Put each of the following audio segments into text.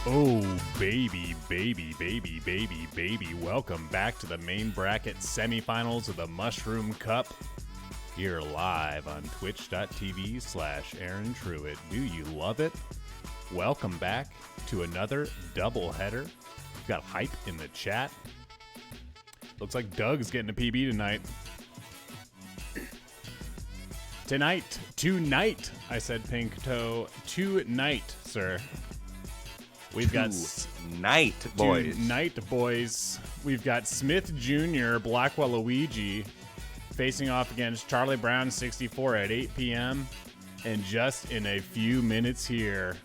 Oh, baby, baby, baby, baby, baby. Welcome back to the main bracket semifinals of the Mushroom Cup. Here live on twitch.tv/Aaron Truitt. Do you love it? Welcome back to another doubleheader. We've got hype in the chat. Looks like Doug's getting a PB tonight. Tonight, I said Pink Toe. Tonight, sir. We've got Tonight, boys. Tonight, boys. We've got Smith Jr., Blackwell Luigi, facing off against Charlie Brown 64 at 8 p.m. And just in a few minutes here,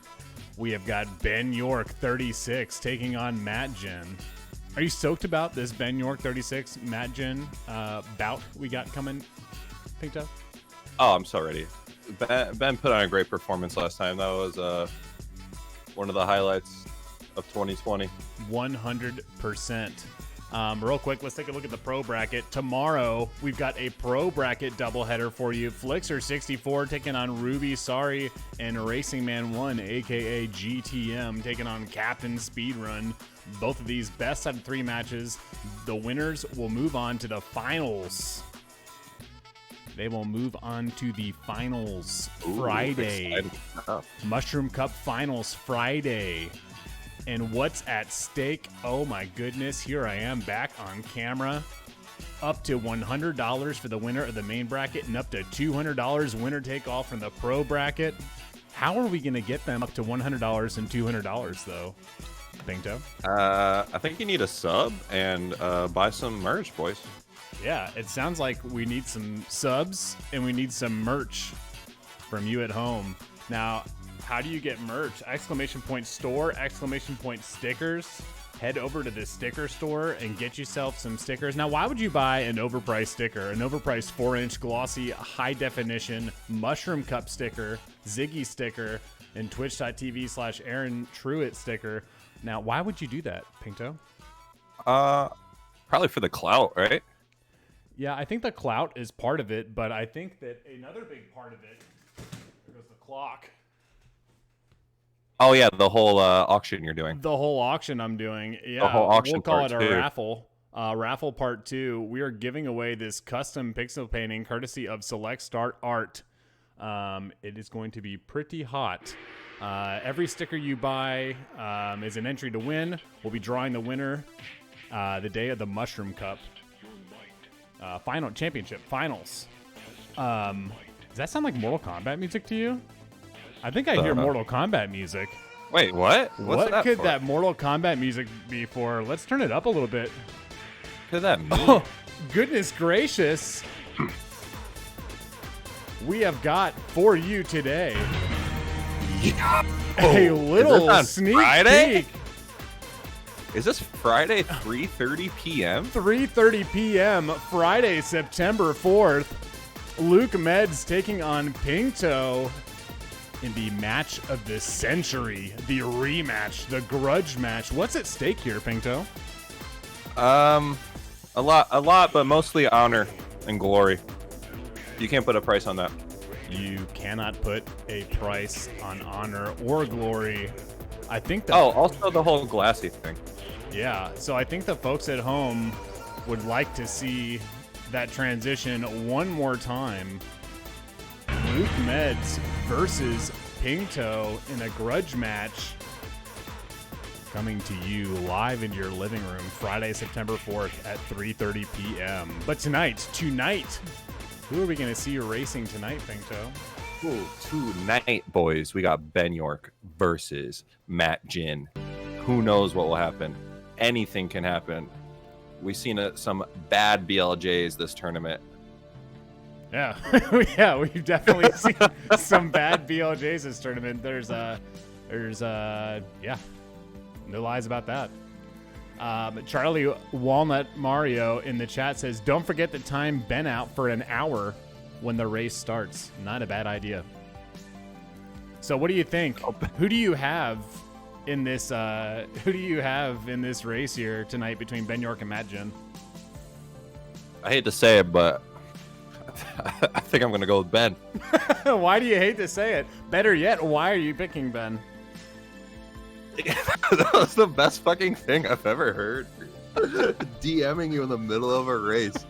we have got BenYork36 taking on matgin. Are you stoked about this BenYork36 matgin bout we got coming, Pink Toe? Oh, I'm so ready. Ben put on a great performance last time. That was one of the highlights of 2020. 100%. Real quick, let's take a look at the pro bracket. Tomorrow, we've got a pro bracket doubleheader for you. Flixer64 taking on Ruby Sorry, and Racing Man 1, a.k.a. GTM, taking on Captain Speedrun. Both of these best out of 3 matches. The winners will move on to the finals. They will move on to the finals Friday. Mushroom Cup finals Friday. And what's at stake? Oh my goodness, here I am back on camera. Up to $100 for the winner of the main bracket and up to $200 winner take all from the pro bracket. How are we going to get them up to $100 and $200 though? Pinto? I think you need a sub and buy some merch, boys. Yeah, it sounds like we need some subs and we need some merch from you at home. Now, how do you get merch? Exclamation point store, exclamation point stickers. Head over to the sticker store and get yourself some stickers. Now, why would you buy an overpriced sticker? An overpriced 4-inch glossy, high-definition Mushroom Cup sticker, Ziggy sticker, and twitch.tv/Aaron Truitt sticker. Now, why would you do that, Pinto? Probably for the clout, right? Yeah, I think the clout is part of it, but I think that another big part of it, there goes the clock. Oh, yeah, the whole auction you're doing. The whole auction I'm doing. Yeah, the whole auction we'll call it a two. raffle. Raffle part 2. We are giving away this custom pixel painting courtesy of Select Start Art. It is going to be pretty hot. Every sticker you buy is an entry to win. We'll be drawing the winner the day of the Mushroom Cup. Final championship finals. Does that sound like Mortal Kombat music to you? I think I hear Mortal Kombat music. Wait, what? What's what could that Mortal Kombat music be for? Let's turn it up a little bit. What could that mean? Oh, goodness gracious. We have got for you today a little sneak Friday? peek. Is this Friday, 3:30 p.m.? 3:30 p.m. Friday, September 4th. Luke Meds taking on Pinto in the match of the century, the rematch, the grudge match. What's at stake here, Pinto? A lot, but mostly honor and glory. You can't put a price on that. You cannot put a price on honor or glory. I think that. Oh, also the whole glassy thing. Yeah, so I think the folks at home would like to see that transition one more time. Luke Meds versus Pinto in a grudge match. Coming to you live in your living room Friday, September 4th at 3:30 p.m. But tonight, who are we going to see racing tonight, Pinto? Ooh, tonight, boys, we got BenYork versus matgin. Who knows what will happen? Anything can happen. We've seen some bad BLJs this tournament. Yeah, yeah, we've definitely seen some bad BLJs this tournament. There's yeah, no lies about that. Charlie Walnut Mario in the chat says, "Don't forget to time Ben out for an hour when the race starts." Not a bad idea. So, what do you think? Who do you have in this? Who do you have in this race here tonight between BenYork and matgin? I hate to say it, but I think I'm going to go with Ben. Why do you hate to say it? Better yet, why are you picking Ben? That was the best fucking thing I've ever heard. DMing you in the middle of a race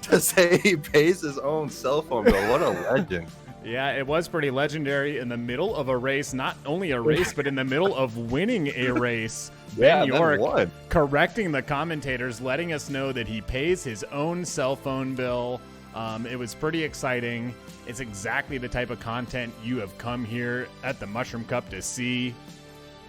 to say he pays his own cell phone bill. What a legend. Yeah, it was pretty legendary in the middle of a race. Not only a race, but in the middle of winning a race. BenYork correcting the commentators, letting us know that he pays his own cell phone bill. It was pretty exciting. It's exactly the type of content you have come here at the Mushroom Cup to see.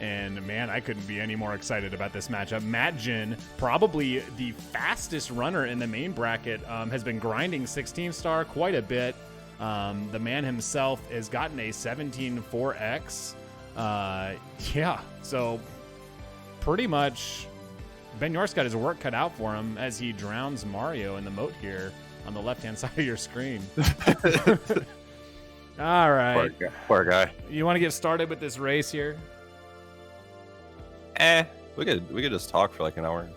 And, man, I couldn't be any more excited about this matchup. matgin, probably the fastest runner in the main bracket, has been grinding 16-star quite a bit. The man himself has gotten a 17-4X. Yeah, so pretty much BenYork's got his work cut out for him as he drowns Mario in the moat here on the left-hand side of your screen. All right. Poor guy. You want to get started with this race here? We could just talk for like an hour.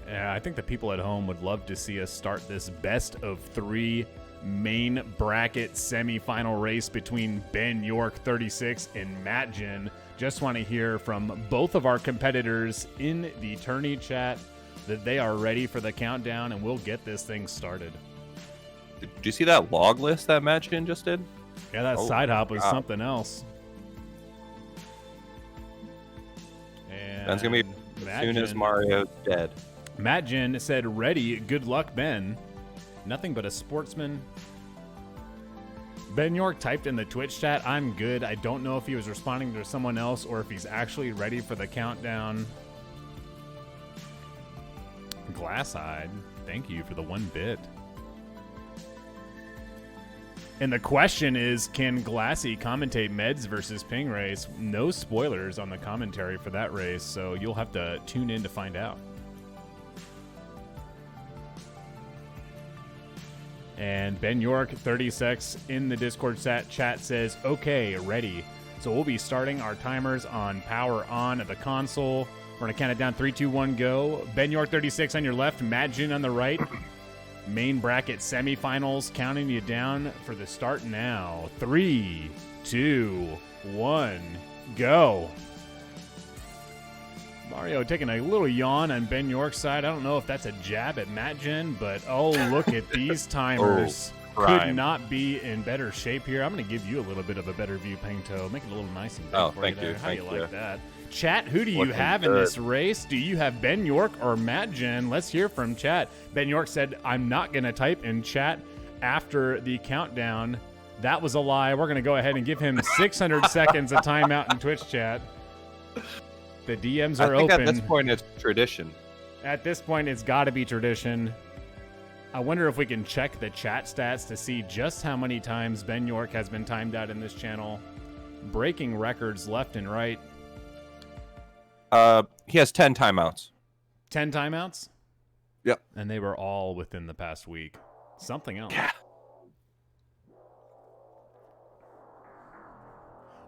Yeah, I think the people at home would love to see us start this best of 3 main bracket semifinal race between BenYork36 and matgin. Just want to hear from both of our competitors in the tourney chat that they are ready for the countdown, and we'll get this thing started. Did you see that log list that matgin just did? Yeah, that side hop was something else. And Ben's gonna be as soon as Mario's dead. matgin said, "Ready, good luck, Ben. Nothing but a sportsman." BenYork typed in the Twitch chat, "I'm good." I don't know if he was responding to someone else or if he's actually ready for the countdown. Glass-eyed, thank you for the 1 bit. And the question is, can Glassy commentate Meds versus Ping race? No spoilers on the commentary for that race, so you'll have to tune in to find out. And BenYork36 in the Discord chat says, "Okay, ready." So we'll be starting our timers on power on at the console. We're going to count it down. 3, 2, 1, go. BenYork36 on your left, matgin on the right. Main bracket semifinals, counting you down for the start now. 3, 2, 1, go. Mario taking a little yawn on BenYork's side. I don't know if that's a jab at matgin, but oh, look at these timers. Could not be in better shape here. I'm going to give you a little bit of a better view, Pingto. Make it a little nice and big for thank you there. you. How do you Thank you. like that? Chat, who do you have in this race? Do you have BenYork or matgin? Let's hear from chat. BenYork said, "I'm not going to type in chat after the countdown." That was a lie. We're going to go ahead and give him 600 seconds of timeout in Twitch chat. The DMs are open. At this point, it's tradition. At this point, it's got to be tradition. I wonder if we can check the chat stats to see just how many times BenYork has been timed out in this channel. Breaking records left and right. He has 10 timeouts. 10 timeouts? Yep. And they were all within the past week. Something else. Yeah.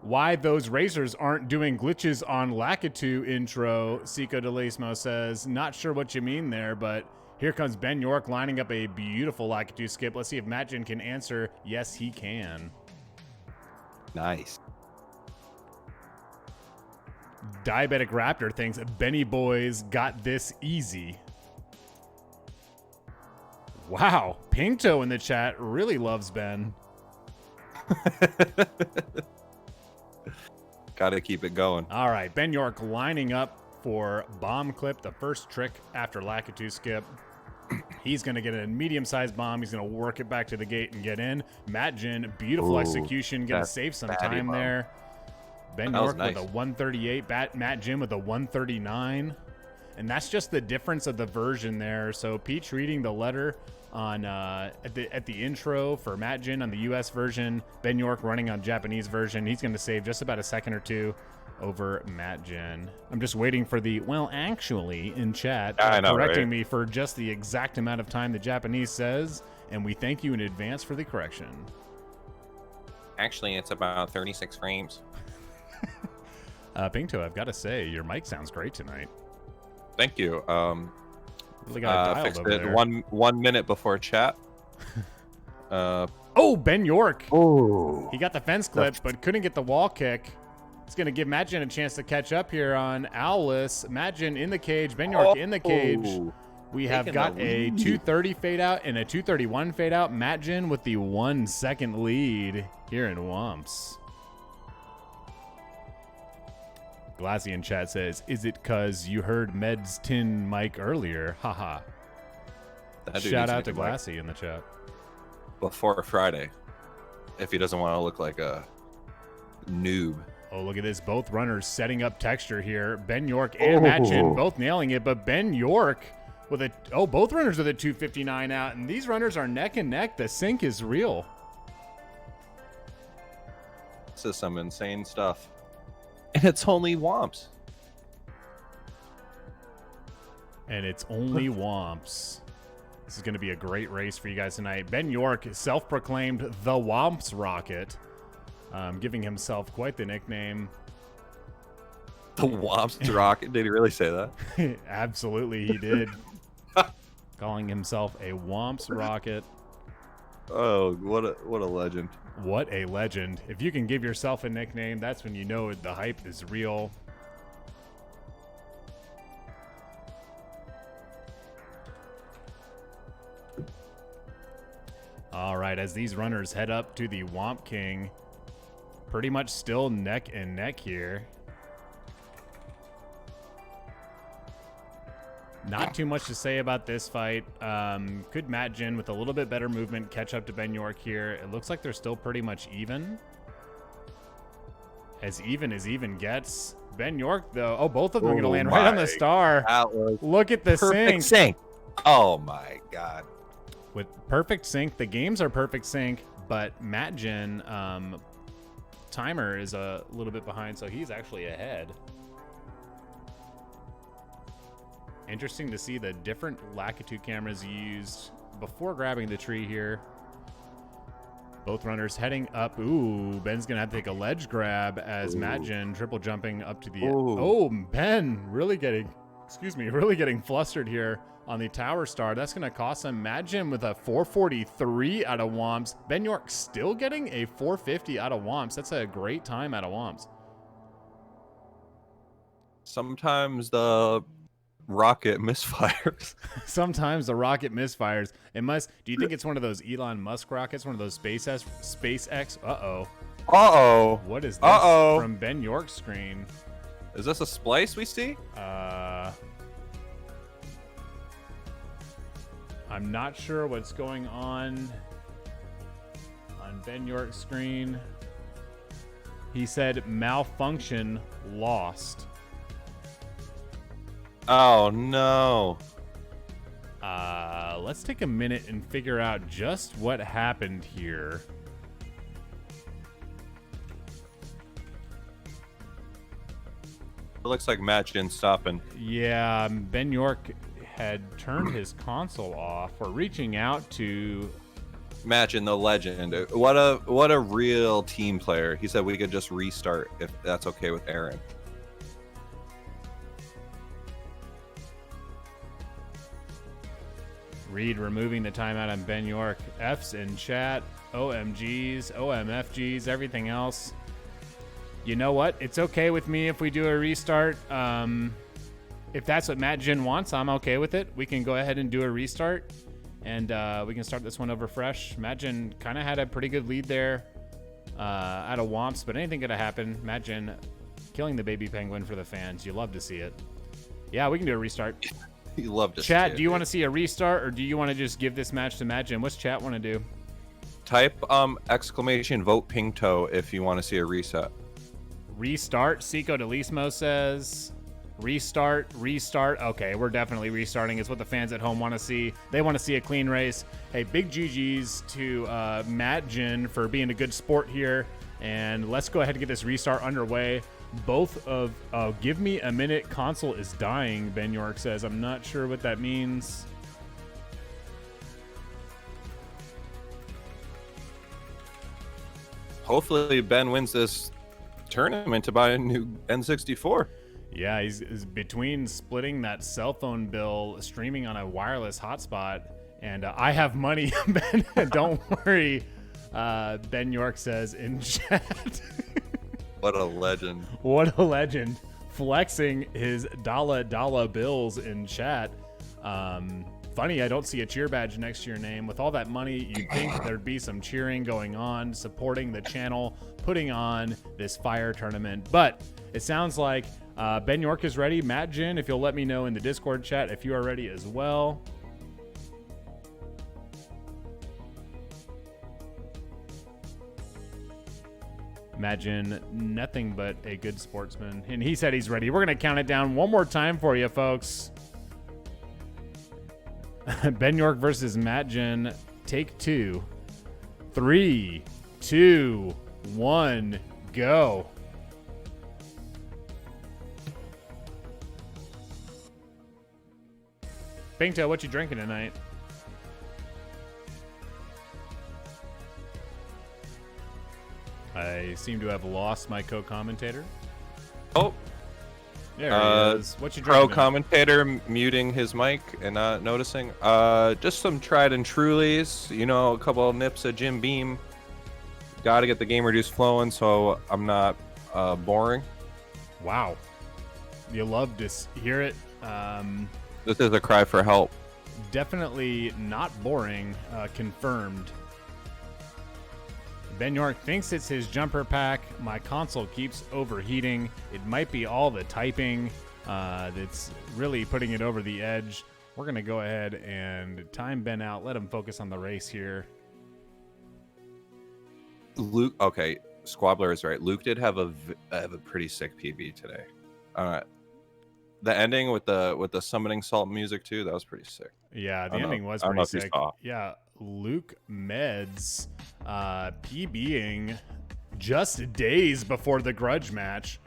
Why those racers aren't doing glitches on Lakitu intro, Seco DeLismo says. Not sure what you mean there, but here comes BenYork lining up a beautiful Lakitu skip. Let's see if matgin can answer. Yes, he can. Nice. Diabetic Raptor thinks Benny Boys got this easy. Wow. Pingto in the chat really loves Ben. Gotta keep it going. All right. BenYork lining up for bomb clip, the first trick after Lakitu skip. He's going to get a medium-sized bomb. He's going to work it back to the gate and get in. matgin, beautiful execution. Going to save some time there. BenYork nice. With a 138. matgin with a 139. And that's just the difference of the version there. So Peach reading the letter on at the intro for matgin on the US version. BenYork running on Japanese version. He's going to save just about a second or two over matgin. I'm just waiting for the, well, actually, in chat, correcting me for just the exact amount of time the Japanese says, and we thank you in advance for the correction. Actually, it's about 36 frames. Pingto, I've got to say, your mic sounds great tonight. Thank you. Really got it fixed over it there. 1 minute before chat. Oh, BenYork. Oh, He got the fence clip, but couldn't get the wall kick. It's going to give matgin a chance to catch up here on Owless. Matgin in the cage, BenYork in the cage. We have got a 230 fade out and a 231 fade out. Matgin with the 1 second lead here in Wumps. Glassy in chat says, is it because you heard Med's tin mic earlier? Haha. Shout out to Glassy in the chat. Before Friday, if he doesn't want to look like a noob. Oh, look at this. Both runners setting up texture here. BenYork and Matgin both nailing it, but BenYork with a... Oh, both runners with a 259 out, and these runners are neck and neck. The sync is real. This is some insane stuff. And it's only Womps. And it's only Womps. This is going to be a great race for you guys tonight. BenYork, self-proclaimed the Womps Rocket, giving himself quite the nickname. The Womps Rocket? Did he really say that? Absolutely, he did. Calling himself a Womps Rocket. Oh, what a legend. What a legend. If you can give yourself a nickname, that's when you know the hype is real. All right, as these runners head up to the Womp King, pretty much still neck and neck here. Not too much to say about this fight. Could Matgin, with a little bit better movement, catch up to BenYork here? It looks like they're still pretty much even. As even gets. BenYork, though. Oh, both of them are going to land right on the star. Look at the sync. Oh, my God. With perfect sync. The games are perfect sync, but Matgin, timer is a little bit behind, so he's actually ahead. Interesting to see the different latitude cameras used before grabbing the tree here. Both runners heading up. Ooh, Ben's going to have to take a ledge grab as Matgin triple jumping up to the... Oh, Ben really getting flustered here on the tower star. That's going to cost him. Matgin with a 443 out of Womps. BenYork still getting a 450 out of Womps. That's a great time out of Womps. Sometimes the rocket misfires. Sometimes the rocket misfires. It must. Do you think it's one of those Elon Musk rockets? One of those SpaceX? Uh-oh. What is this from BenYork's screen? Is this a splice we see? I'm not sure what's going on BenYork's screen. He said malfunction lost. Oh, no. Let's take a minute and figure out just what happened here. It looks like Matgin stopping. Yeah, BenYork had turned his console off. We're reaching out to Matgin, the legend. What a real team player. He said we could just restart if that's okay with Aaron. Reed removing the timeout on BenYork. F's in chat. OMGs, OMFGs, everything else. You know what? It's okay with me if we do a restart. If that's what Matgin wants, I'm okay with it. We can go ahead and do a restart, and we can start this one over fresh. Matgin kind of had a pretty good lead there out of Womps, but anything could have happened. Matgin killing the baby penguin for the fans. You love to see it. Yeah, we can do a restart. You love to chat, see it, do you want to see a restart, or do you want to just give this match to Matgin? What's chat want to do? Type exclamation vote ping toe if you want to see a reset. Restart. Seco Delismo says restart. Okay, we're definitely restarting. Is what the fans at home want to see. They want to see a clean race. Hey, big GG's to Matgin for being a good sport here. And let's go ahead and get this restart underway. Both of give me a minute. Console is dying, BenYork says. I'm not sure what that means. Hopefully Ben wins this tournament to buy a new N64. Yeah, he's between splitting that cell phone bill, streaming on a wireless hotspot, and I have money, Ben. Don't worry, BenYork says in chat. What a legend. What a legend. Flexing his dollar bills in chat. Funny, I don't see a cheer badge next to your name. With all that money, you'd think there'd be some cheering going on, supporting the channel, putting on this fire tournament. But it sounds like Ben York is ready. matgin, if you'll let me know in the Discord chat if you are ready as well. matgin, nothing but a good sportsman. And he said he's ready. We're going to count it down one more time for you, folks. Ben York versus matgin. Take 2. 3, 2, 1, go. Bingto, what you drinking tonight? I seem to have lost my co-commentator. Oh, there he is. What you drinking? Commentator muting his mic and not noticing. Just some tried and trulies. You know, a couple of nips of Jim Beam. Got to get the gamer juice flowing, so I'm not boring. Wow, you love to hear it. This is a cry for help. Definitely not boring. Confirmed. Ben York thinks it's his jumper pack. My console keeps overheating. It might be all the typing that's really putting it over the edge. We're going to go ahead and time Ben out. Let him focus on the race here. Luke, okay, Squabbler is right. Luke did have a pretty sick PB today. The ending with the summoning salt music too, that was pretty sick. Yeah, the ending was pretty sick. Yeah, Luke Meds PBing just days before the grudge match.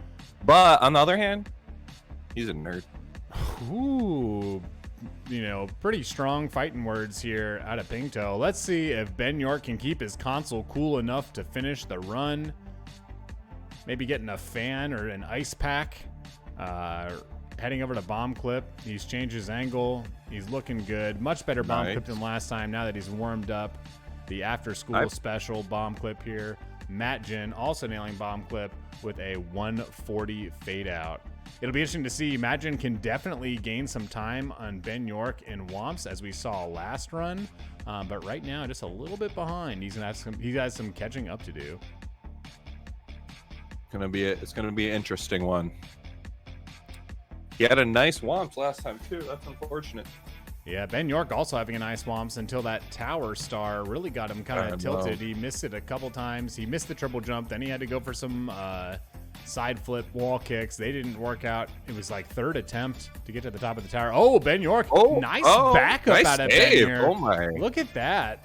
But on the other hand, he's a nerd. Ooh, pretty strong fighting words here out of Pinkto. Let's see if Ben York can keep his console cool enough to finish the run. Maybe getting a fan or an ice pack. Heading over to bomb clip. He's changed his angle. He's looking good. Much better bomb clip than last time now that he's warmed up. The after school special bomb clip here. matgin also nailing bomb clip with a 140 fade out. It'll be interesting to see. matgin can definitely gain some time on Ben York and Womps as we saw last run. But right now, just a little bit behind. He has some catching up to do. It's gonna be an interesting one. He had a nice Womps last time too. That's unfortunate. Yeah, Ben York also having a nice Womps until that tower star really got him kind of tilted. He missed it a couple times. He missed the triple jump. Then he had to go for some side flip wall kicks. They didn't work out. It was like third attempt to get to the top of the tower. Oh, Ben York. Nice backup out of Ben here. Oh my. Look at that.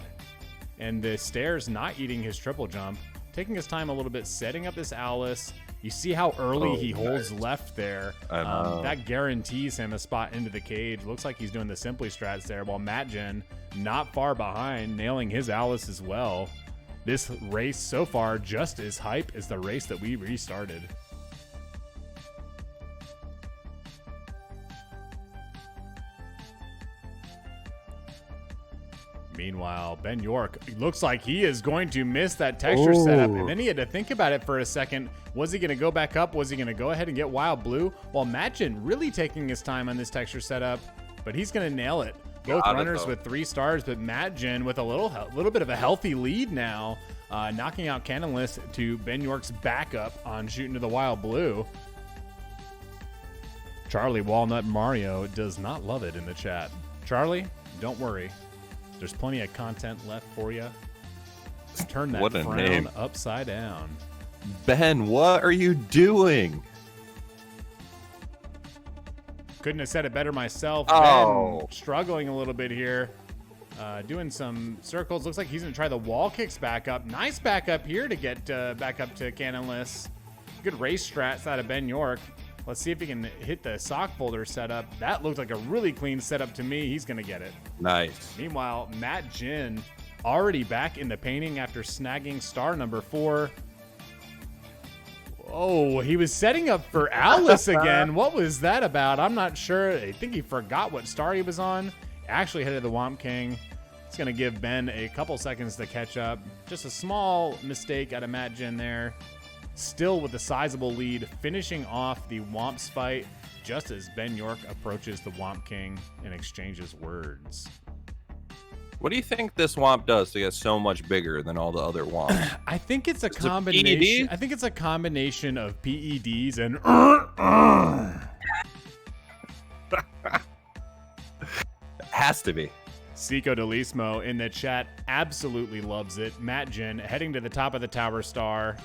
And the stairs not eating his triple jump. Taking his time a little bit, setting up this Alice. You see how early he holds left there. That guarantees him a spot into the cage. Looks like he's doing the simply strats there, while matgin not far behind, nailing his Alice as well. This race so far just as hype as the race that we restarted. Meanwhile, Ben York looks like he is going to miss that texture setup. And then he had to think about it for a second. Was he going to go back up? Was he going to go ahead and get Wild Blue? While matgin really taking his time on this texture setup, but he's going to nail it. Both runners with 3 stars, but matgin with a little bit of a healthy lead now, knocking out Cannonless to Ben York's backup on shooting to the Wild Blue. Charlie Walnut Mario does not love it in the chat. Charlie, don't worry. There's plenty of content left for you. Turn that frown upside down. Ben, what are you doing? Couldn't have said it better myself. Ben struggling a little bit here. Doing some circles. Looks like he's going to try the wall kicks back up. Nice back up here to get back up to Cannonless. Good race strats out of Ben York. Let's see if he can hit the sock folder setup. That looked like a really clean setup to me. He's going to get it. Nice. Meanwhile, matgin already back in the painting after snagging star number 4. Oh, he was setting up for Alice again. What was that about? I'm not sure. I think he forgot what star he was on. Actually headed the Womp King. It's going to give Ben a couple seconds to catch up. Just a small mistake out of matgin there. still with a sizable lead, finishing off the Womps fight just as BenYork approaches the Womp King and exchanges words. What do you think this Womp does to get so much bigger than all the other Womps? I think it's a Is it combination. PED? I think it's a combination of PEDs and Has to be. Seco Delismo in the chat absolutely loves it. matgin heading to the top of the tower star.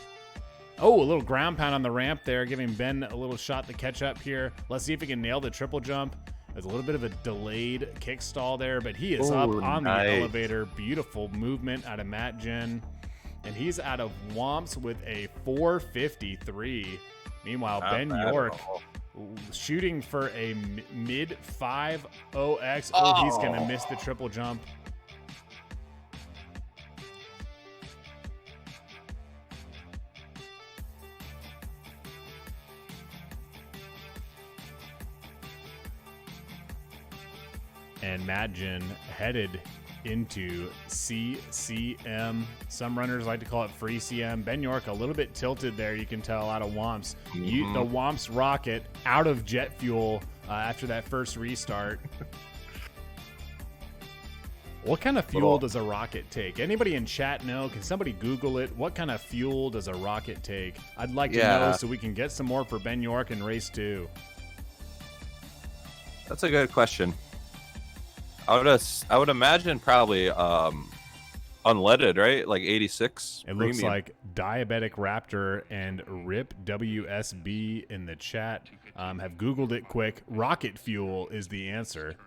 Oh, a little ground pound on the ramp there, giving Ben a little shot to catch up here. Let's see if he can nail the triple jump. There's a little bit of a delayed kick stall there, but he is up on nice. the elevator. Beautiful movement out of matgin. And he's out of Womps with a 453. Meanwhile, BenYork shooting for a mid 5-0x. Oh, he's going to miss the triple jump. And matgin headed into CCM. Some runners like to call it free CM. BenYork a little bit tilted there, you can tell, out of Womps. The Womps rocket out of jet fuel after that first restart. What kind of fuel does a rocket take? Anybody in chat know? Can somebody Google it? What kind of fuel does a rocket take? I'd like to know so we can get some more for BenYork in race 2. That's a good question. I would imagine probably unleaded, right? Like 86. It looks like Diabetic Raptor and Rip WSB in the chat have Googled it quick. Rocket fuel is the answer.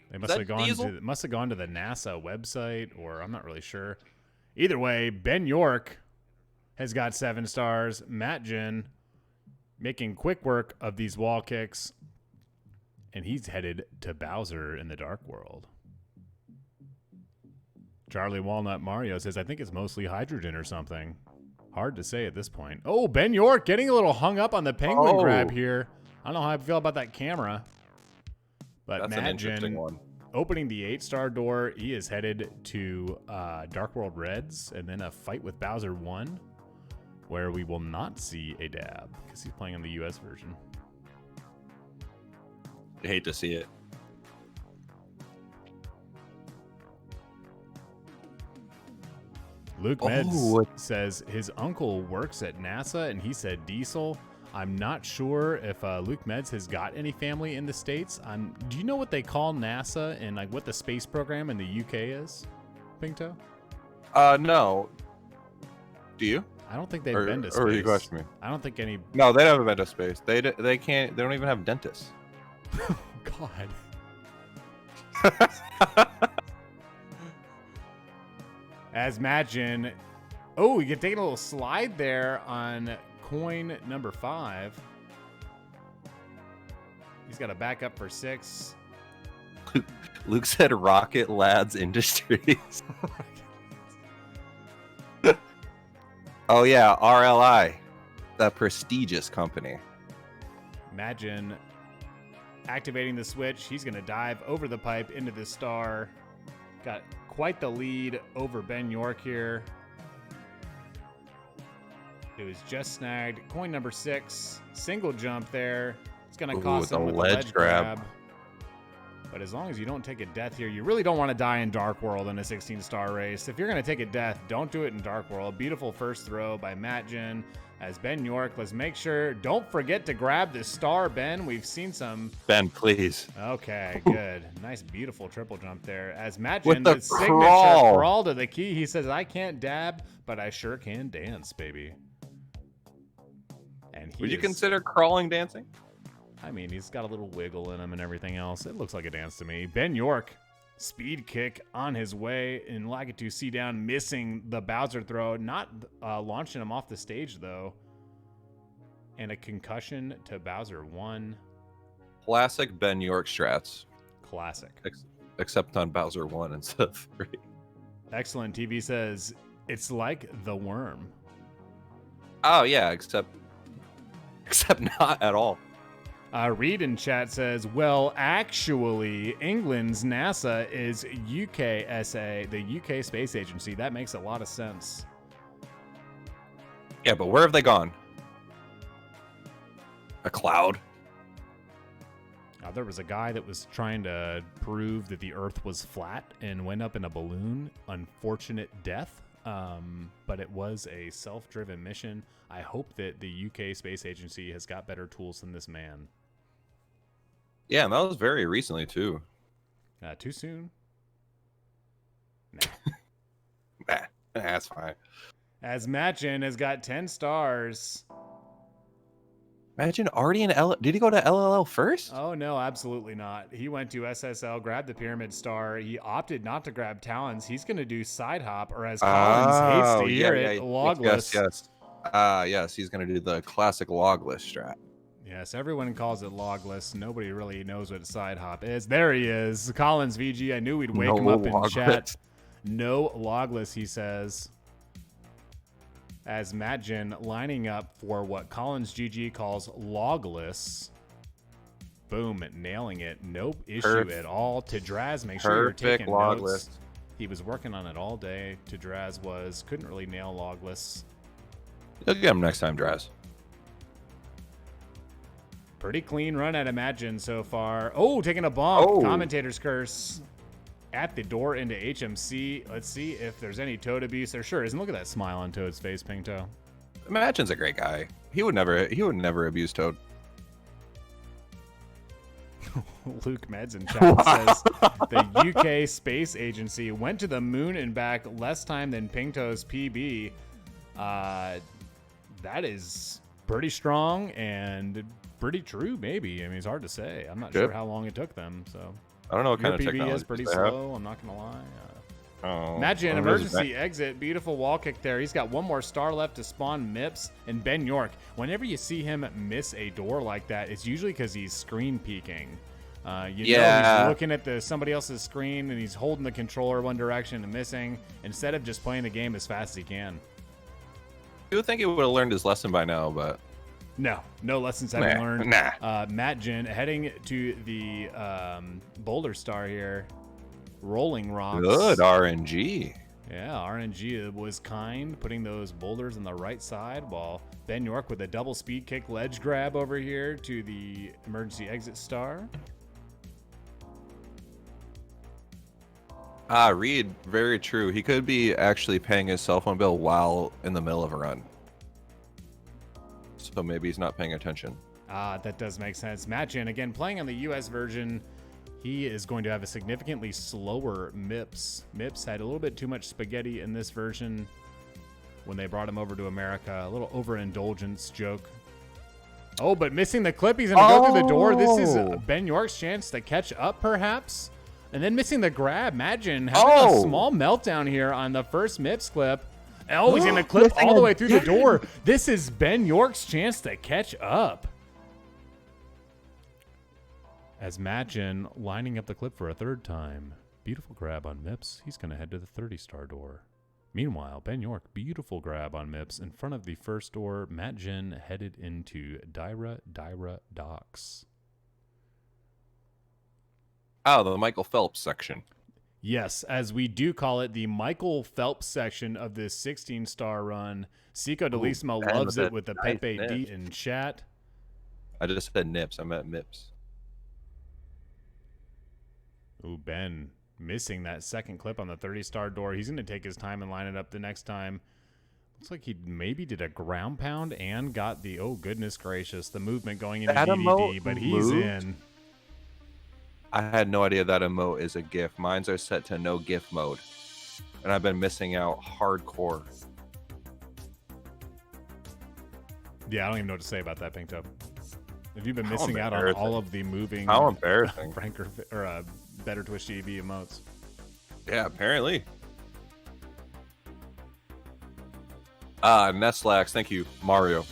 They must have gone to the NASA website, or I'm not really sure. Either way, BenYork has got 7 stars. matgin making quick work of these wall kicks. And he's headed to Bowser in the Dark World. Charlie Walnut Mario says, I think it's mostly hydrogen or something. Hard to say at this point. Oh, BenYork getting a little hung up on the penguin grab here. I don't know how I feel about that camera. But that's an interesting one. Opening the 8-star door, he is headed to Dark World Reds and then a fight with Bowser 1, where we will not see a dab because he's playing on the US version. I hate to see it. Luke Meds says his uncle works at NASA, and he said diesel. I'm not sure if Luke Meds has got any family in the States. Do you know what they call NASA and like what the space program in the UK is, Pinto? No. Do you? I don't think they've been to space. Or you question me? I don't think any. No, they haven't been to space. They can't. They don't even have dentists. God. As matgin, we can take a little slide there on coin number 5. He's got a backup for 6. Luke said Rocket Lads Industries. Oh yeah, RLI, that prestigious company. matgin activating the switch. He's going to dive over the pipe into the star. Got quite the lead over BenYork here. It was just snagged. Coin number 6. Single jump there. It's going to cost him with the ledge grab. But as long as you don't take a death here, you really don't want to die in Dark World in a 16-star race. If you're going to take a death, don't do it in Dark World. Beautiful first throw by matgin. As BenYork, let's make sure, don't forget to grab this star, Ben. We've seen some. Ben, please. Okay, good. Nice, beautiful triple jump there. As matgin, with the signature crawl to the key. He says, I can't dab, but I sure can dance, baby. And would you consider crawling dancing? I mean, he's got a little wiggle in him and everything else. It looks like a dance to me. BenYork, speed kick on his way in Lakitu C down, missing the Bowser throw, not launching him off the stage though. And a concussion to Bowser 1. Classic BenYork strats. Classic. Except on Bowser 1 instead of 3. Excellent. TV says it's like the worm. Oh yeah, except not at all. Reed in chat says, well, actually, England's NASA is UKSA, the UK Space Agency. That makes a lot of sense. Yeah, but where have they gone? A cloud? There was a guy that was trying to prove that the Earth was flat and went up in a balloon. Unfortunate death, but it was a self-driven mission. I hope that the UK Space Agency has got better tools than this man. Yeah, and that was very recently, too. Too soon? Nah, that's fine. As Matchin has got 10 stars. Imagine already in L. Did he go to LLL first? Oh, no, absolutely not. He went to SSL, grabbed the Pyramid Star. He opted not to grab Talons. He's going to do Side Hop, or as Collins hates to hear it, Logless. Yes, he's going to do the classic Logless strat. Yes, everyone calls it Logless. Nobody really knows what Side Hop is. There he is. Collins VG. I knew we'd wake him up in chat. No Logless, he says. As Matgin lining up for what Collins GG calls Logless. Boom, nailing it. No issue at all. Tadraz, make sure you're taking notes. He was working on it all day. Tadraz couldn't really nail Logless. You'll get him next time, Draz. Pretty clean run at Imagine so far. Oh, taking a bonk. Commentator's curse at the door into HMC. Let's see if there's any Toad abuse. There sure is. And look at that smile on Toad's face, Pinkto. Imagine's a great guy. He would never abuse Toad. Luke Meds in chat says the UK Space Agency went to the moon and back less time than Pinkto's PB. That is pretty strong and pretty true, maybe. I mean, it's hard to say. I'm not sure how long it took them. So I don't know what kind of PB technology is pretty slow. I'm not gonna lie. Imagine an emergency exit. Beautiful wall kick there. He's got one more star left to spawn Mips and BenYork. Whenever you see him miss a door like that, it's usually because he's screen peeking. Know he's looking at somebody else's screen and he's holding the controller one direction and missing instead of just playing the game as fast as he can. You would think he would have learned his lesson by now, but no lessons have been learned. Matgin heading to the Boulder Star here. Rolling rocks. Good RNG. Yeah, RNG was kind, putting those boulders on the right side, while BenYork with a double speed kick ledge grab over here to the emergency exit star. Reed, very true. He could be actually paying his cell phone bill while in the middle of a run. So maybe he's not paying attention. That does make sense. Matchin, again, playing on the US version, he is going to have a significantly slower Mips. Mips had a little bit too much spaghetti in this version when they brought him over to America. A little overindulgence joke. Oh, but missing the clip. He's going to go through the door. This is BenYork's chance to catch up, perhaps. And then missing the grab. Imagine having a small meltdown here on the first Mips clip. Oh, he's going to clip all the way through the door. This is BenYork's chance to catch up. As Matchin lining up the clip for a third time. Beautiful grab on Mips. He's going to head to the 30-star door. Meanwhile, BenYork, beautiful grab on Mips. In front of the first door, Matchin headed into Dyra Docks. Oh, the Michael Phelps section. Yes, as we do call it, the Michael Phelps section of this 16-star run. Seco Delismo loves it with the Pepe D in chat. I just said nips. I meant Mips. Ooh, Ben missing that second clip on the 30-star door. He's going to take his time and line it up the next time. Looks like he maybe did a ground pound and got the, oh, goodness gracious, the movement going into DDD, but he's in. I had no idea that emote is a GIF. Mines are set to no GIF mode. And I've been missing out hardcore. Yeah, I don't even know what to say about that, Pinkto. Have you been missing out on all of the moving... How embarrassing. Franker, or Better Twitch TV emotes? Yeah, apparently. Nestlax, thank you. Mario.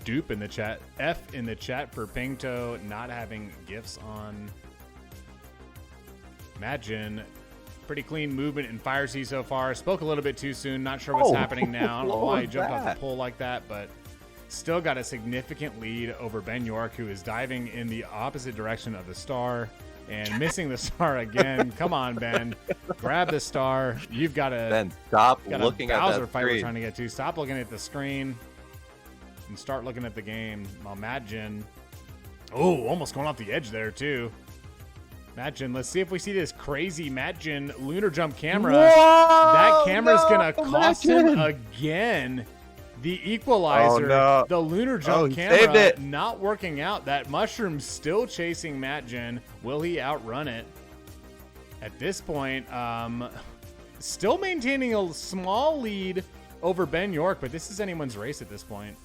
Dupe in the chat. F in the chat for Pinkto not having gifts on. Imagine pretty clean movement in Fire Sea so far. Spoke a little bit too soon. Not sure what's happening now. I don't know why he jumped off the pole like that, but still got a significant lead over BenYork, who is diving in the opposite direction of the star. and missing the star again. Come on, Ben. Grab the star. You've got a Ben, stop looking at Bowser that fight we're screen. trying to get to. Stop looking at the screen and start looking at the game. While matgin. Oh, almost going off the edge there too. matgin, let's see if we see this crazy matgin lunar jump camera. Whoa, that camera's gonna no, cost him matgin. again. The equalizer, Oh, no. the lunar jump he saved camera, it. not working out. That mushroom still chasing matgin. Will he outrun it? At this point, still maintaining a small lead over BenYork, but this is anyone's race at this point.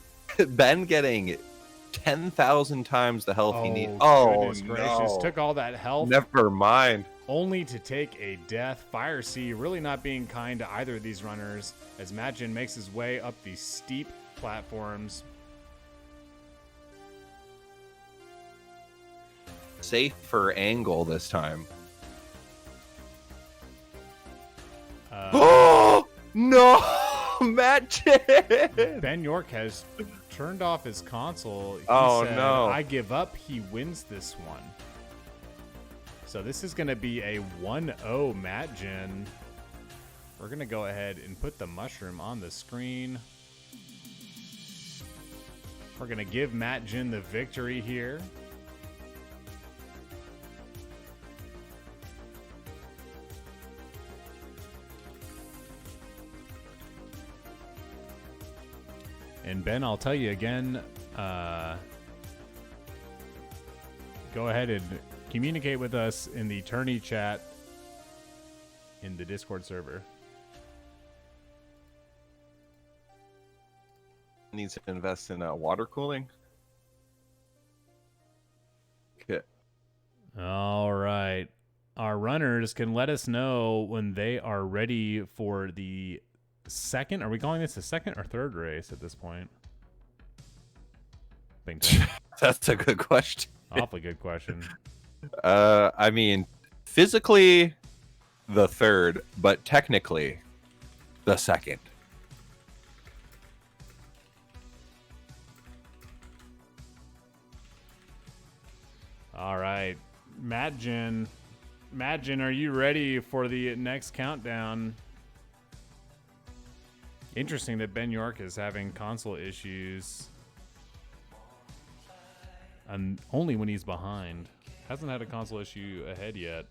Ben getting 10,000 times the health he needs. Goodness gracious. No. Took all that health. Never mind. Only to take a death. Fire Sea really not being kind to either of these runners as matgin makes his way up these steep platforms. Safer angle this time. Uh, Oh no, matgin! BenYork has turned off his console. He Oh, said, no. I give up. He wins this one. So this is going to be a 1-0 matgin. We're going to go ahead and put the mushroom on the screen. We're going to give matgin the victory here. And Ben, I'll tell you again, go ahead and communicate with us in the tourney chat in the Discord server. Needs to invest in water cooling. Okay. All right. Our runners can let us know when they are ready for the second. Are we calling this the second or third race at this point? That's a good question. Awfully good question. I mean, physically the third, but technically the second. All right. matgin, are you ready for the next countdown? Interesting that BenYork is having console issues. And only when he's behind. Hasn't had a console issue ahead yet.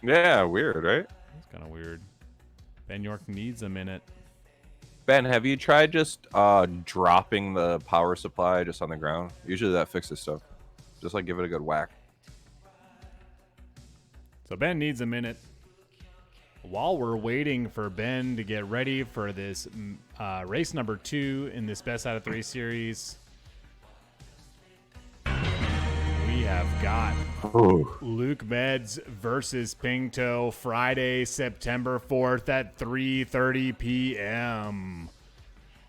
Yeah, weird, right? That's kind of weird. BenYork needs a minute. Ben, have you tried just dropping the power supply just on the ground? Usually that fixes stuff. Just like give it a good whack. So Ben needs a minute. While we're waiting for Ben to get ready for this race number 2 in this best out of 3 series, we have got Luke Meds versus Pingto Friday, September 4th at 3:30 p.m.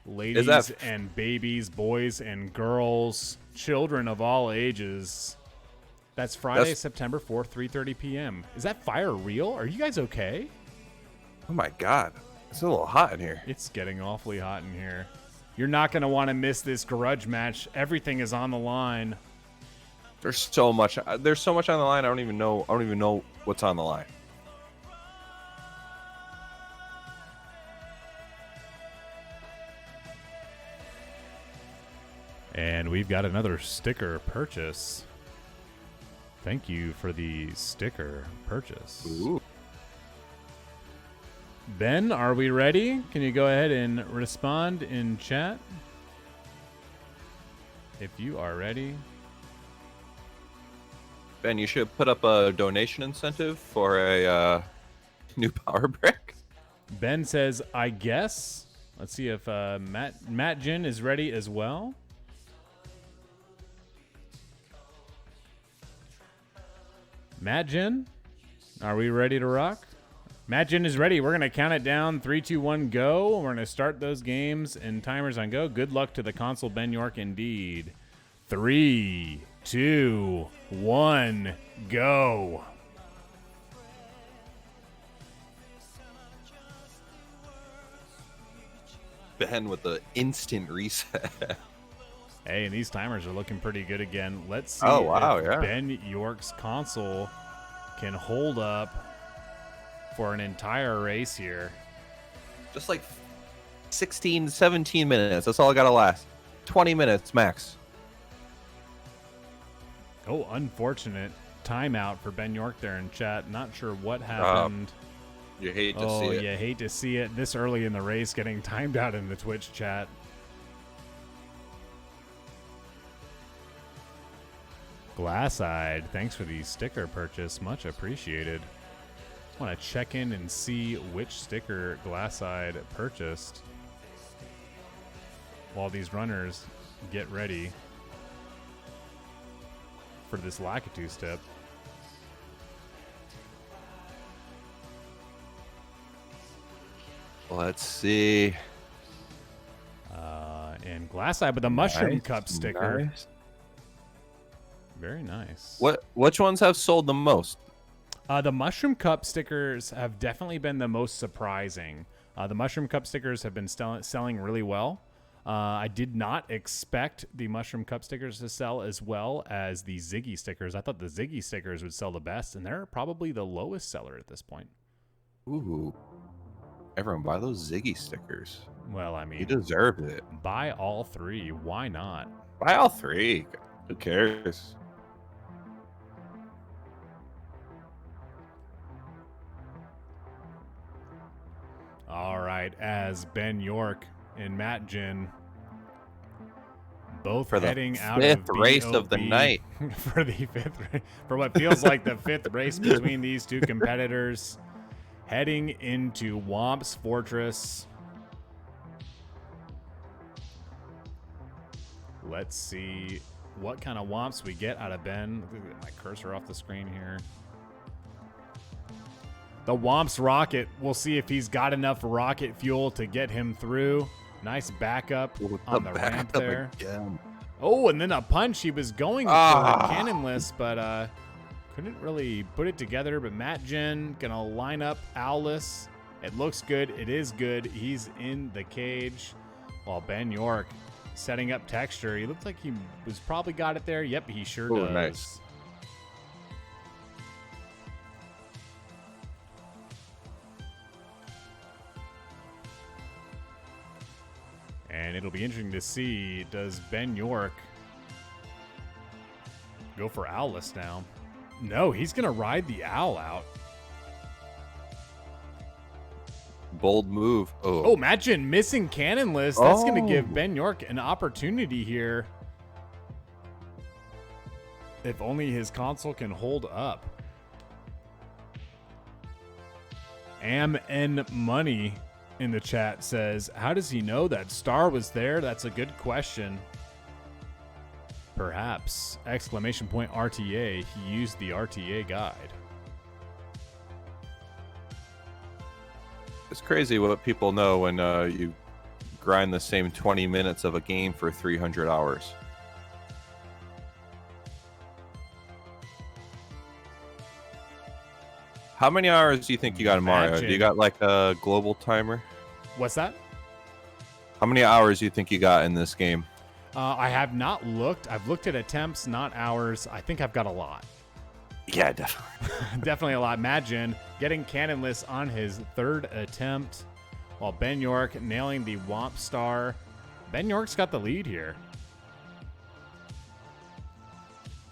Ladies and babies, boys and girls, children of all ages. That's Friday, September 4th, 3:30 p.m. Is that fire real? Are you guys okay? Oh my god. It's a little hot in here. It's getting awfully hot in here. You're not going to want to miss this grudge match. Everything is on the line. There's so much on the line. I don't even know what's on the line. And we've got another sticker purchase. Thank you for the sticker purchase. Ooh. Ben, are we ready? Can you go ahead and respond in chat? If you are ready. Ben, you should put up a donation incentive for a new power brick. Ben says, I guess. Let's see if matgin is ready as well. matgin, are we ready to rock? matgin is ready. We're going to count it down. 3, 2, 1, go. We're going to start those games and timers on go. Good luck to the console BenYork indeed. 3, 2, 1, go. Ben with the instant reset. Hey, and these timers are looking pretty good again. Let's see Oh, wow, if yeah. BenYork's console can hold up for an entire race here. Just like 16, 17 minutes. That's all I got to last. 20 minutes max. Oh, unfortunate timeout for BenYork there in chat. Not sure what happened. You hate to see it. Oh, you hate to see it this early in the race, getting timed out in the Twitch chat. Glass-eyed, thanks for the sticker purchase. Much appreciated. Want to check in and see which sticker Glass-eyed purchased while these runners get ready for this Lakitu step. Let's see. And Glass-eyed with a mushroom cup sticker. Nice. Very nice. Which ones have sold the most? The mushroom cup stickers have definitely been the most surprising. The mushroom cup stickers have been selling really well. I did not expect the mushroom cup stickers to sell as well as the Ziggy stickers. I thought the Ziggy stickers would sell the best, and they're probably the lowest seller at this point. Ooh. Everyone buy those Ziggy stickers. Well, I mean, You deserve it. buy all three. Why not? Buy all three. Who cares? All right, as BenYork and matgin both For the heading out fifth of race of the BOB night. for the for what feels like the fifth race between these two competitors, heading into Womp's Fortress. Let's see what kind of Womps we get out of Ben. Let me get my cursor off the screen here. The Womp's rocket. We'll see if he's got enough rocket fuel to get him through. Nice backup on the ramp there. Again. Oh, and then a punch. He was going for cannonless, but couldn't really put it together. But matgin gonna line up Owless. It looks good. It is good. He's in the cage. While BenYork setting up texture. He looked like he was probably got it there. Yep, he sure does. Nice. And it'll be interesting to see, does BenYork go for Owless now? No, he's going to ride the Owl out. Bold move. Oh, matgin missing cannonless. That's going to give BenYork an opportunity here. If only his console can hold up. Am Money in the chat says, how does he know that Star was there? That's a good question. Perhaps, exclamation point RTA, he used the RTA guide. It's crazy what people know when you grind the same 20 minutes of a game for 300 hours. How many hours do you think you got in Mario? Do you got like a global timer? What's that? How many hours do you think you got in this game? I have not looked. I've looked at attempts, not hours. I think I've got a lot. Yeah, definitely. Definitely a lot. matgin getting cannonless on his third attempt, while BenYork nailing the Womp Star. BenYork's got the lead here.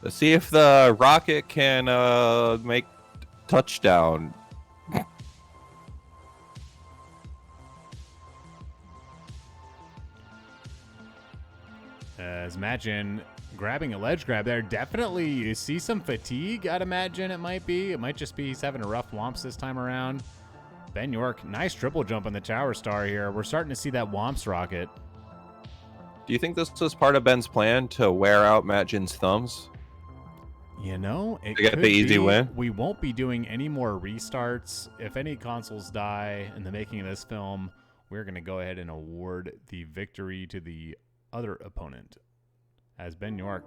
Let's see if the rocket can make touchdown. As matgin grabbing a ledge grab there. Definitely you see some fatigue, I'd imagine it might be. It might just be he's having a rough Womps this time around. BenYork, nice triple jump on the Tower Star here. We're starting to see that Womps rocket. Do you think this was part of Ben's plan to wear out matgin's thumbs? You know, it to get could the easy be. win? We won't be doing any more restarts. If any consoles die in the making of this film, we're going to go ahead and award the victory to the other opponent. As BenYork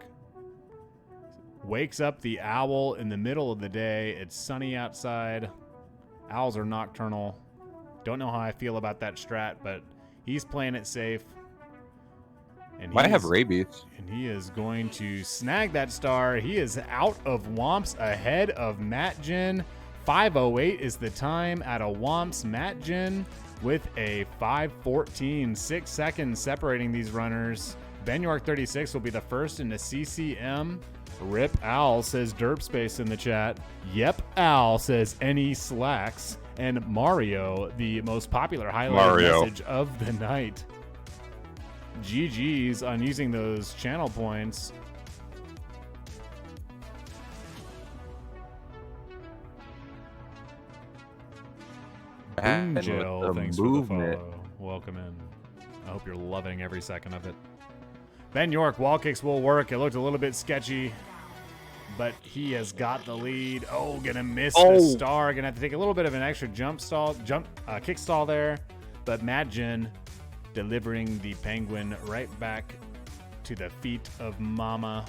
wakes up the owl in the middle of the day. It's sunny outside. Owls are nocturnal. Don't know how I feel about that strat, but he's playing it safe. And Might have rabies. And he is going to snag that star. He is out of Womps ahead of matgin. 5:08 is the time out of Womps. matgin with a 5:14, 6 seconds separating these runners. BenYork36 will be the first into CCM. Rip Owl says Derp Space in the chat. Yep, Owl says any slacks. And Mario, the most popular highlight message of the night. GG's on using those channel points. Boom Jill, thanks for the follow. Welcome in. I hope you're loving every second of it. BenYork, wall kicks will work. It looked a little bit sketchy, but he has got the lead. Oh, gonna miss the star. Gonna have to take a little bit of an extra kick stall there. But matgin delivering the penguin right back to the feet of mama.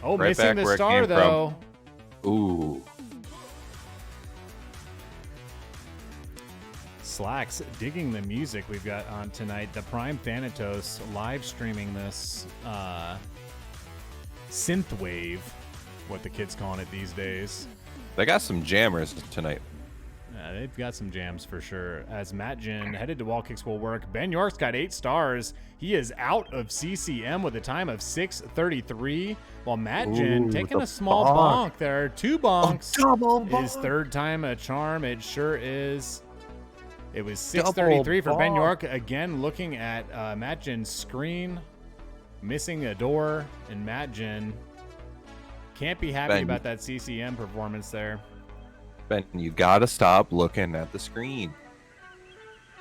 Oh, right, missing the star though. Ooh. Slacks digging the music we've got on tonight. The Prime Thanatos live streaming this synthwave, what the kids calling it these days. They got some jammers tonight. Yeah, they've got some jams for sure. As matgin headed to wall kicks will work. BenYork's got 8 stars. He is out of CCM with a time of 6:33, while matgin taking a small bonk there. 2 bonks. His third time a charm. It sure is. It was 6:33 for BenYork. Again, looking at matgin's screen, missing a door, and matgin can't be happy about that CCM performance there. Ben, you gotta stop looking at the screen.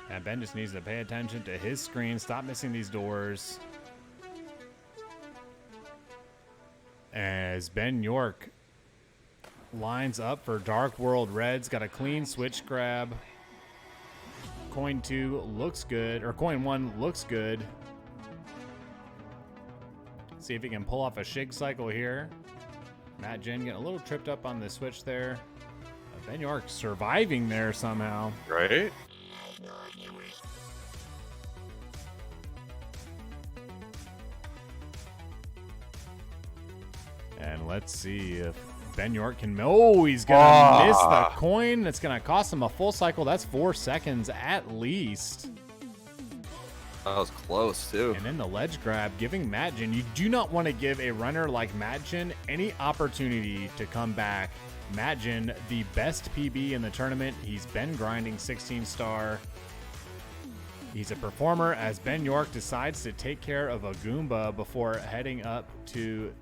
And Ben just needs to pay attention to his screen. Stop missing these doors. As BenYork lines up for Dark World Reds, got a clean switch grab. Coin 2 looks good, or coin 1 looks good. See if he can pull off a shig cycle here. matgin getting a little tripped up on the switch there. BenYork surviving there somehow. Right? And let's see if BenYork can. Oh, he's gonna miss the coin. That's gonna cost him a full cycle. That's 4 seconds at least. That was close too. And then the ledge grab, giving matgin. You do not want to give a runner like matgin any opportunity to come back. matgin, the best PB in the tournament. He's been grinding 16 star. He's a performer as BenYork decides to take care of a Goomba before heading up to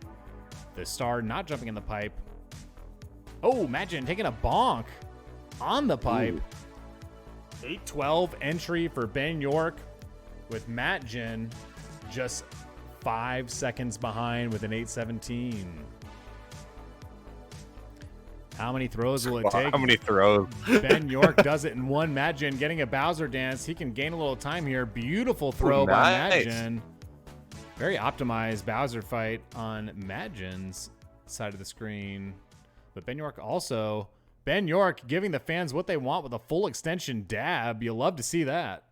the star, not jumping in the pipe. Oh, matgin taking a bonk on the pipe. 8-12 entry for BenYork, with matgin just 5 seconds behind with an 8-17. How many throws will it take? How many throws? BenYork does it in one. matgin getting a Bowser dance. He can gain a little time here. Beautiful throw by matgin. Very optimized Bowser fight on matgin's side of the screen. But BenYork also, BenYork giving the fans what they want with a full extension dab. You love to see that.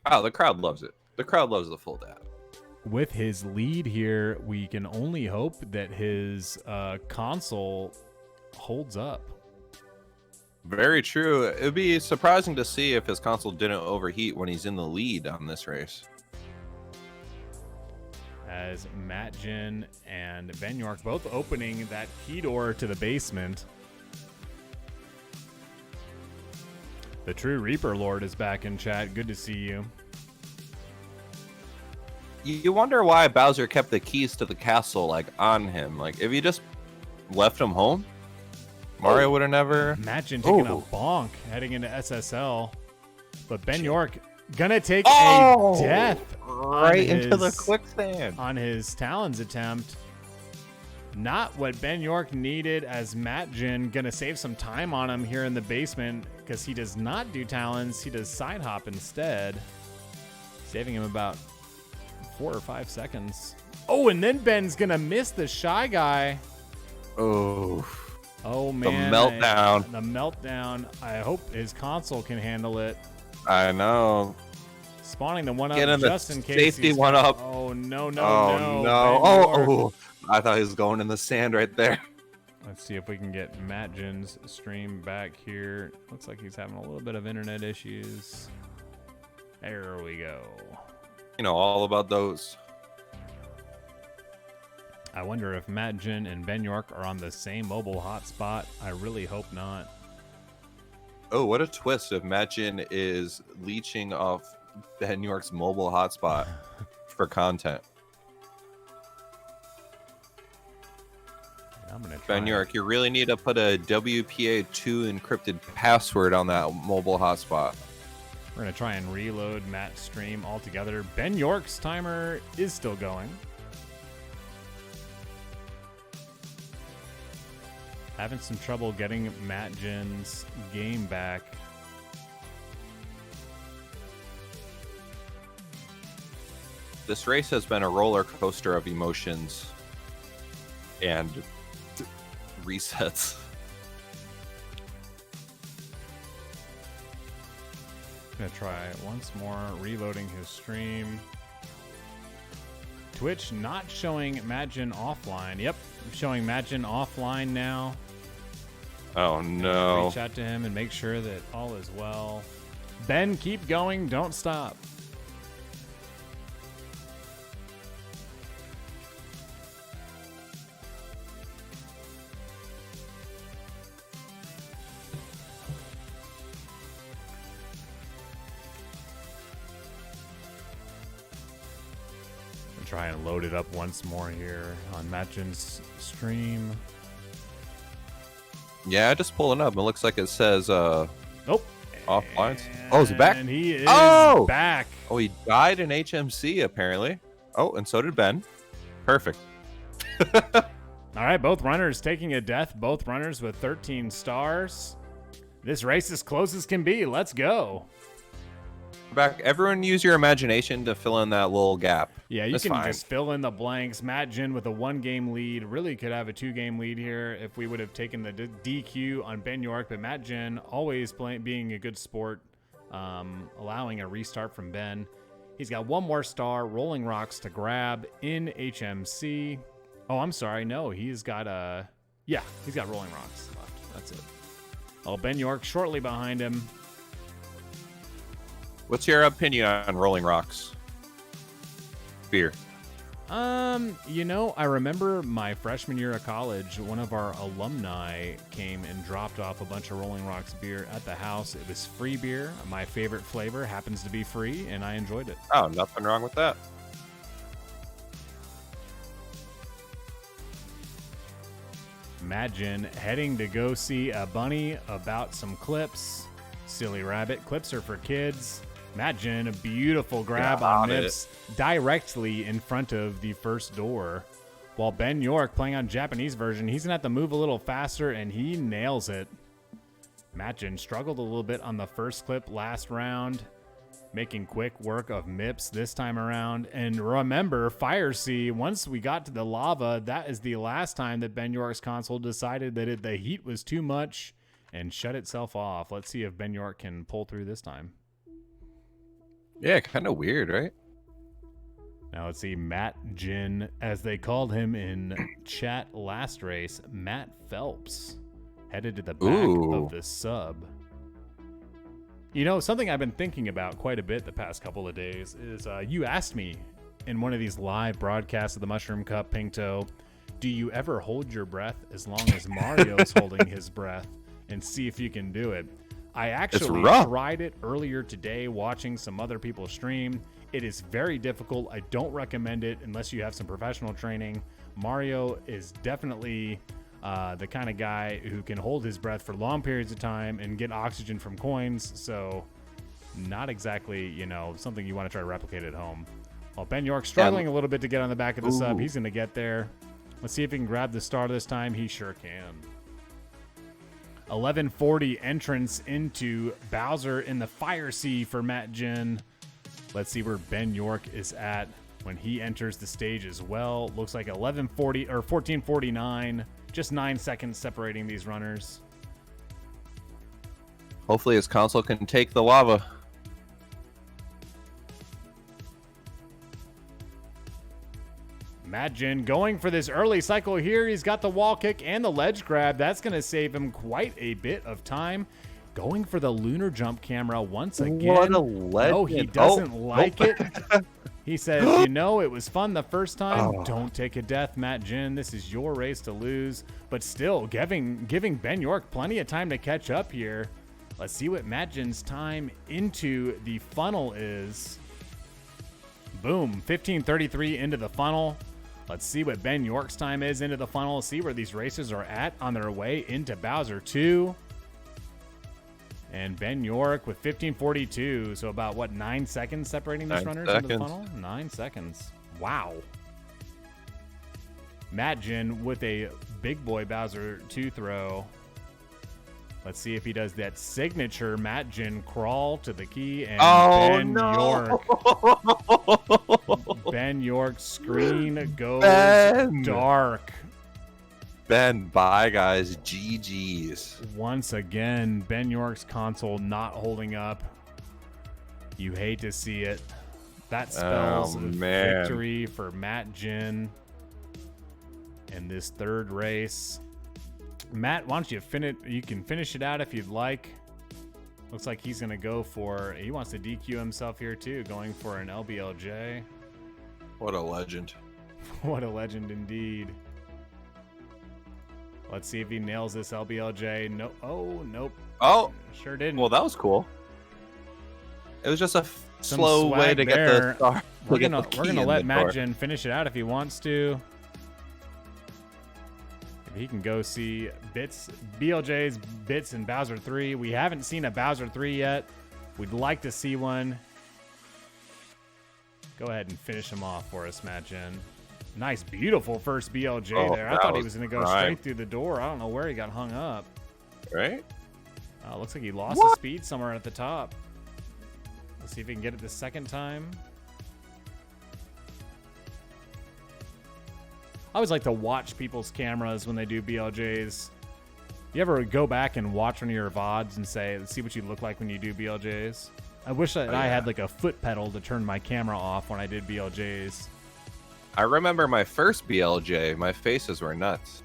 Oh, the crowd loves it. The crowd loves the full dab. With his lead here, we can only hope that his console holds up. Very true. It would be surprising to see if his console didn't overheat when he's in the lead on this race. As matgin and BenYork both opening that key door to the basement. The true Reaper Lord is back in chat. Good to see you. You wonder why Bowser kept the keys to the castle like on him. Like if he just left him home, Mario would have never. matgin taking a bonk heading into SSL, but BenYork gonna take a death right into the quicksand on his Talons attempt. Not what BenYork needed, as matgin gonna save some time on him here in the basement because he does not do Talons. He does side hop instead, saving him about 4 or 5 seconds. Oh, and then Ben's gonna miss the Shy Guy. Oh man, the meltdown. The meltdown. I hope his console can handle it. I know. spawning the one up Get him just the in case. safety he's one got- up. Oh, no, no, Oh, no. no. BenYork. Oh, I thought he was going in the sand right there. Let's see if we can get matgin's stream back here. Looks like he's having a little bit of internet issues. There we go. You know, all about those. I wonder if matgin and BenYork are on the same mobile hotspot. I really hope not. Oh, what a twist if matgin is leeching off BenYork's mobile hotspot for content. I'm gonna try. BenYork, you really need to put a WPA2 encrypted password on that mobile hotspot. We're gonna try and reload Matt's stream altogether. BenYork's timer is still going. Having some trouble getting matgin's game back. This race has been a roller coaster of emotions and resets. Gonna try once more, reloading his stream. Twitch not showing matgin offline. Yep, showing matgin offline now. Oh no. Reach out to him and make sure that all is well. Ben, keep going. Don't stop. Try and load it up once more here on matgin's stream. Yeah, just pulling up. It looks like it says Nope. offline. Oh, is it back? And he is Oh! back. Oh, he died in HMC apparently. Oh, and so did Ben. Perfect. All right, both runners taking a death. Both runners with 13 stars. This race is close as can be. Let's go. Back. Everyone use your imagination to fill in that little gap. Yeah, you That's can fine. just fill in the blanks. matgin with a 1-game lead. Really could have a 2-game lead here if we would have taken the DQ on BenYork. But matgin always being a good sport, allowing a restart from Ben. He's got one more star, Rolling Rocks to grab in HMC. Oh, I'm sorry. No, he's got he's got Rolling Rocks left. That's it. Oh, BenYork shortly behind him. What's your opinion on Rolling Rocks? Beer. I remember my freshman year of college, one of our alumni came and dropped off a bunch of Rolling Rocks beer at the house. It was free beer. My favorite flavor happens to be free, and I enjoyed it. Oh, nothing wrong with that. Matgin heading to go see a bunny about some clips. Silly rabbit. Clips are for kids. Matgin, a beautiful grab on Nips directly in front of the first door. While BenYork, playing on Japanese version, he's going to have to move a little faster, and he nails it. Matgin struggled a little bit on the first clip last round, making quick work of Mips this time around. And remember, Fire Sea, once we got to the lava, that is the last time that BenYork's console decided that the heat was too much and shut itself off. Let's see if BenYork can pull through this time. Yeah, kind of weird, right? Now let's see, matgin, as they called him in chat last race, Matt Phelps, headed to the back of the sub. You know, something I've been thinking about quite a bit the past couple of days is you asked me in one of these live broadcasts of the Mushroom Cup, Pinkto, do you ever hold your breath as long as Mario's holding his breath and see if you can do it? I actually tried it earlier today watching some other people stream. It is very difficult. I don't recommend it unless you have some professional training. Mario is definitely the kind of guy who can hold his breath for long periods of time and get oxygen from coins. So not exactly, something you want to try to replicate at home. Well, BenYork struggling a little bit to get on the back of the sub. He's going to get there. Let's see if he can grab the star this time. He sure can. 11:40 entrance into Bowser in the Fire Sea for matgin. Let's see where BenYork is at when he enters the stage as well. Looks like 11:40 or 14:49. Just 9 seconds separating these runners. Hopefully his console can take the lava. matgin going for this early cycle here. He's got the wall kick and the ledge grab. That's going to save him quite a bit of time. Going for the lunar jump camera once again. What a legend. No, he doesn't like it. He says, you know, it was fun the first time. Don't take a death, matgin. This is your race to lose. But still, giving BenYork plenty of time to catch up here. Let's see what matgin's time into the funnel is. Boom, 15:33 into the funnel. Let's see what BenYork's time is into the funnel. See where these racers are at on their way into Bowser 2. And BenYork with 15:42. So about, what, 9 seconds separating these runners into the funnel? 9 seconds. Wow. matgin with a big boy Bowser 2 throw. Let's see if he does that signature matgin crawl to the key. And BenYork's screen goes dark. Ben, bye, guys. GG's. Once again, BenYork's console not holding up. You hate to see it. That spells victory for matgin in this third race. Matt, why don't you finish? You can finish it out if you'd like. Looks like he's gonna go for. He wants to DQ himself here too, going for an LBLJ. What a legend! What a legend indeed. Let's see if he nails this LBLJ. No. Oh, nope. Oh, sure didn't. Well, that was cool. It was just a slow way to get the star. We're gonna let matgin finish it out if he wants to. If he can go see BLJ's bits in Bowser 3. We haven't seen a Bowser 3 yet. We'd like to see one. Go ahead and finish him off for us, matgin. Nice, beautiful first BLJ there. I thought he was going to go straight through the door. I don't know where he got hung up. Right? Looks like he lost the speed somewhere at the top. Let's see if he can get it the second time. I always like to watch people's cameras when they do BLJs. You ever go back and watch one of your VODs and see what you look like when you do BLJs? I wish that I had like a foot pedal to turn my camera off when I did BLJs. I remember my first BLJ. My faces were nuts.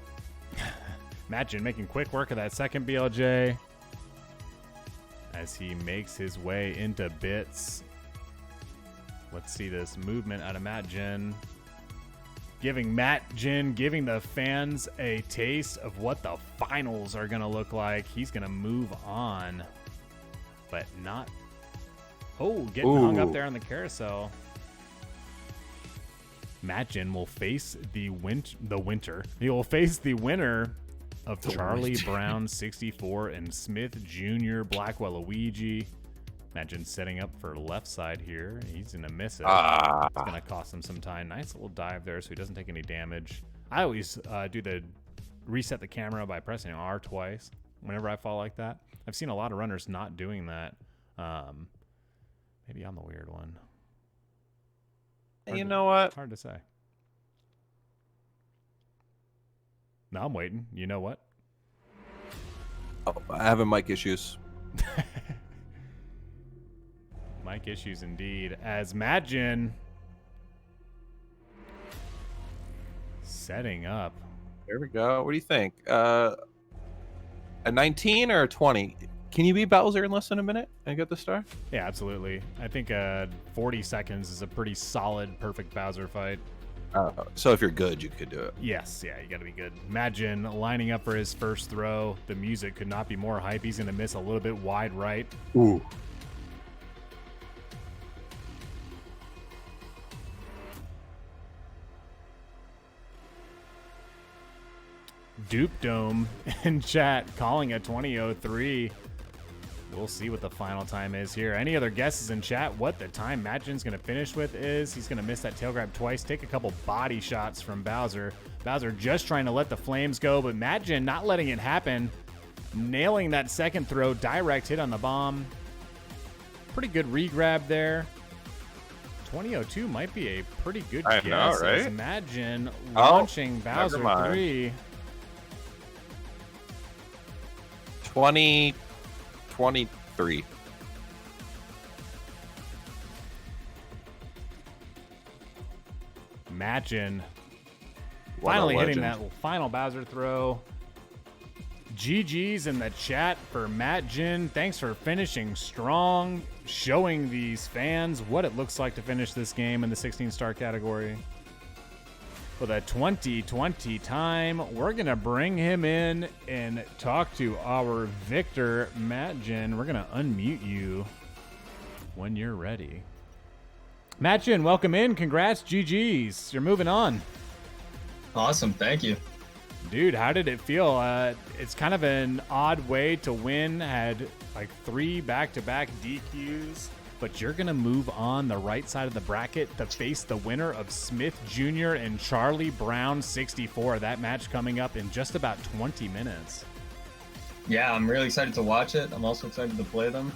matgin making quick work of that second BLJ as he makes his way into bits. Let's see this movement out of matgin. Giving the fans a taste of what the finals are going to look like. He's going to move on, but not. Oh, getting hung up there on the carousel. matgin will face the winter. He will face the winner of Charlie Brown 64 and Smith Jr. Blackwell Luigi. matgin setting up for left side here. He's going to miss it. It's going to cost him some time. Nice little dive there so he doesn't take any damage. I always do the reset the camera by pressing R twice whenever I fall like that. I've seen a lot of runners not doing that. Maybe I'm the weird one. You know what? Hard to say. No, I'm waiting. You know what? Oh, I have mic issues. Mic issues indeed. As matgin setting up. There we go. What do you think? A 19 or a 20? Can you beat Bowser in less than a minute and get the star? Yeah, absolutely. I think 40 seconds is a pretty solid, perfect Bowser fight. So if you're good, you could do it. Yes, yeah, you got to be good. matgin lining up for his first throw. The music could not be more hype. He's going to miss a little bit wide right. Ooh. Dupe Dome in chat calling a 20:03. We'll see what the final time is here. Any other guesses in chat what the time matgin's going to finish with is? He's going to miss that tail grab twice, take a couple body shots from Bowser. Bowser just trying to let the flames go, but matgin not letting it happen. Nailing that second throw, direct hit on the bomb. Pretty good re-grab there. 20:02 might be a pretty good guess. Know, right? As matgin launching Bowser 3. 23. matgin Finally hitting that final Bowser throw. GG's in the chat for matgin. Thanks for finishing strong, showing these fans what it looks like to finish this game in the 16-star category. With a 2020 time, we're going to bring him in and talk to our victor, matgin. We're going to unmute you when you're ready. matgin, welcome in. Congrats, GG's. You're moving on. Awesome, thank you. Dude, how did it feel? It's kind of an odd way to win. Had like 3 back-to-back DQs, but you're going to move on the right side of the bracket to face the winner of Smith Jr. and Charlie Brown 64. That match coming up in just about 20 minutes. Yeah, I'm really excited to watch it. I'm also excited to play them.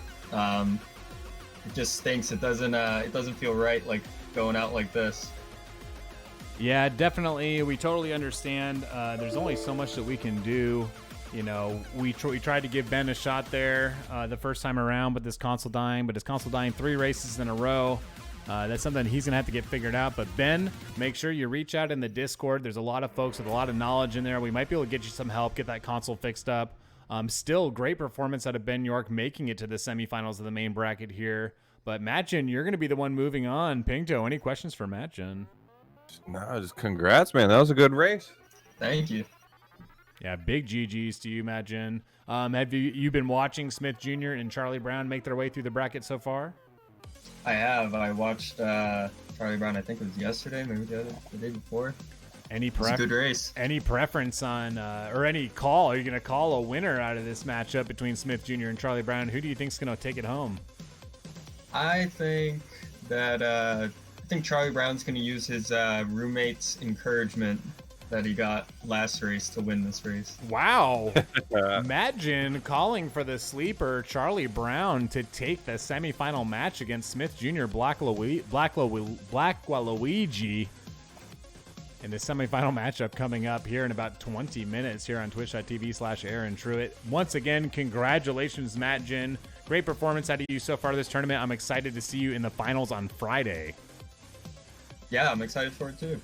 It just stinks. It doesn't feel right like going out like this. Yeah, definitely. We totally understand. There's only so much that we can do. You know, we tried to give Ben a shot there the first time around with this console dying, but his console dying 3 races in a row. That's something he's going to have to get figured out. But Ben, make sure you reach out in the Discord. There's a lot of folks with a lot of knowledge in there. We might be able to get you some help, get that console fixed up. Still, great performance out of BenYork, making it to the semifinals of the main bracket here. But matgin, you're going to be the one moving on. Pingto, any questions for matgin? No, just congrats, man. That was a good race. Thank you. Yeah, big GGs to you, matgin. Have you been watching Smith Jr. and Charlie Brown make their way through the bracket so far? I have. I watched Charlie Brown, I think it was yesterday, maybe the day before. It was a good race. Any preference on, or any call? Are you going to call a winner out of this matchup between Smith Jr. and Charlie Brown? Who do you think is going to take it home? I think Charlie Brown's going to use his roommate's encouragement that he got last race to win this race. Wow. matgin calling for the sleeper Charlie Brown to take the semifinal match against Smith Jr. Black Waluigi in the semifinal matchup coming up here in about 20 minutes here on twitch.tv/AaronTruitt. Once again, congratulations, matgin. Great performance out of you so far this tournament. I'm excited to see you in the finals on Friday. Yeah, I'm excited for it too.